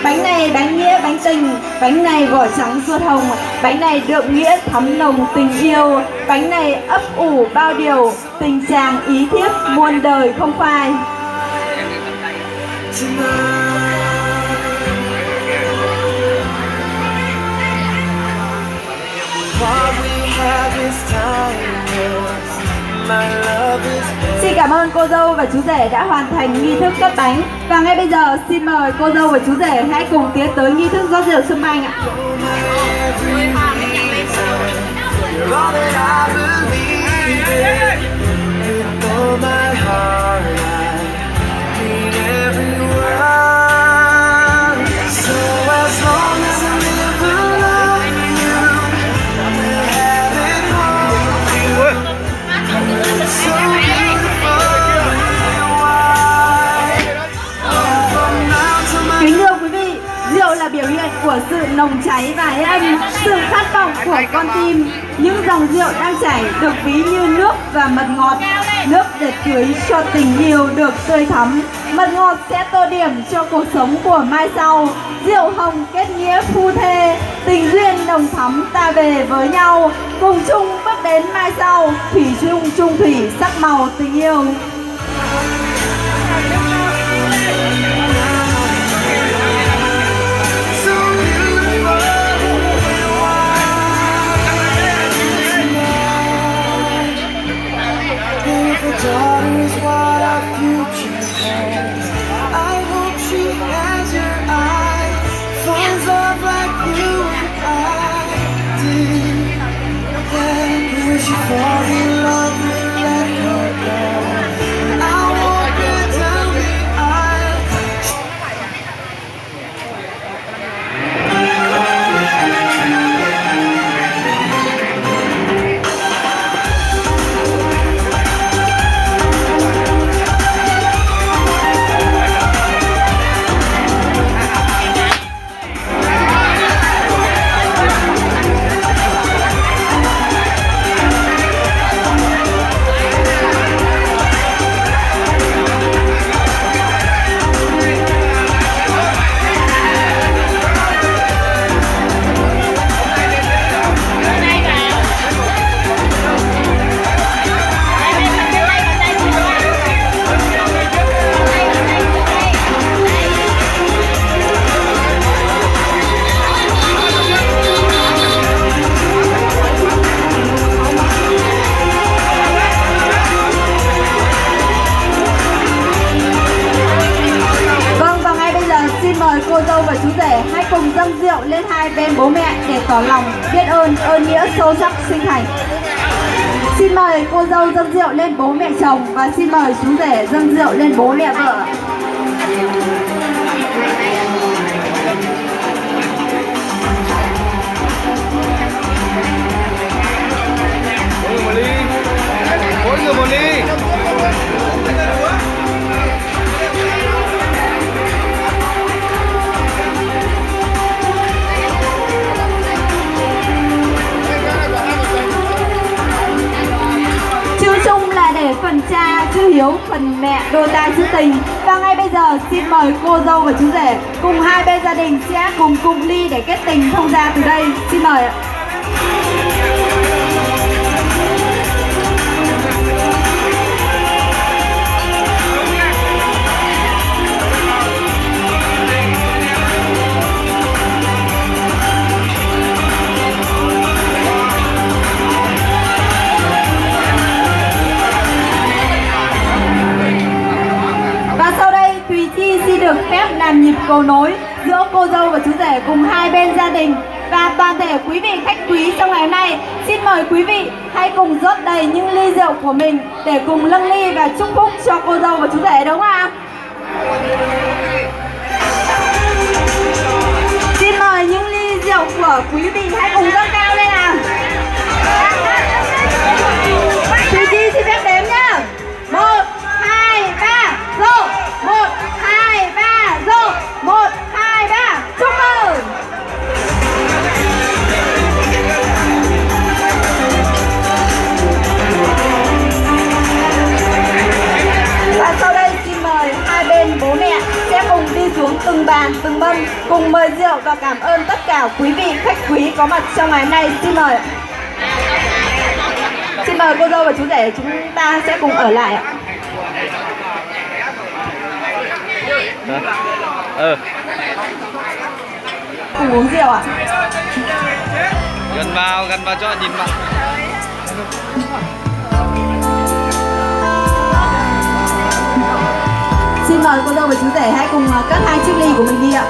Bánh này bánh nghĩa bánh tình, bánh này vỏ trắng ruột hồng, bánh này đượm nghĩa thắm nồng tình yêu, bánh này ấp ủ bao điều, tình chàng ý thiếp muôn đời không phai. Xin cảm ơn cô dâu và chú rể đã hoàn thành nghi thức cất bánh. Và ngay bây giờ xin mời cô dâu và chú rể hãy cùng tiến tới nghi thức rót rượu Xuân Anh ạ. Biểu hiện của sự nồng cháy và ái ân, sự khát vọng của con tim. Những dòng rượu đang chảy được ví như nước và mật ngọt. Nước để tưới cho tình yêu được tươi thắm. Mật ngọt sẽ tô điểm cho cuộc sống của mai sau. Rượu hồng kết nghĩa phu thê, tình duyên nồng thắm ta về với nhau. Cùng chung bước đến mai sau, thủy chung chung thủy sắc màu tình yêu. Cô dâu và chú rể hãy cùng dâng rượu lên hai bên bố mẹ để tỏ lòng biết ơn nghĩa sâu sắc sinh thành. Xin mời cô dâu dâng rượu lên bố mẹ chồng và xin mời chú rể dâng rượu lên bố mẹ vợ. Mỗi người một ly. Để phần cha chữ hiếu, phần mẹ đôi ta chữ tình. Và ngay bây giờ xin mời cô dâu và chú rể cùng hai bên gia đình sẽ cùng cụng ly để kết tình thông gia từ đây. Xin mời ạ. Được phép làm nhịp cầu nối giữa cô dâu và chú rể cùng hai bên gia đình và toàn thể quý vị khách quý trong ngày hôm nay. Xin mời quý vị hãy cùng rót đầy những ly rượu của mình để cùng nâng ly và chúc phúc cho cô dâu và chú rể, đúng không ạ? Xin mời những ly rượu của quý vị hãy cùng dâng cao lên nào. Thùy Chi xin phép đếm nhá. 1, 2, 3, rượu. 1, 2, 3, rượu. 1, 2, 3, chúc mừng. và cảm ơn tất cả quý vị khách quý có mặt trong ngày hôm nay. Xin mời ạ. Xin mời cô dâu và chú rể chúng ta sẽ cùng ở lại ạ. Cùng uống rượu ạ. Gần vào cho nhìn mặt. Xin mời cô dâu và chú rể hãy cùng cất 2 chiếc ly của mình đi ạ.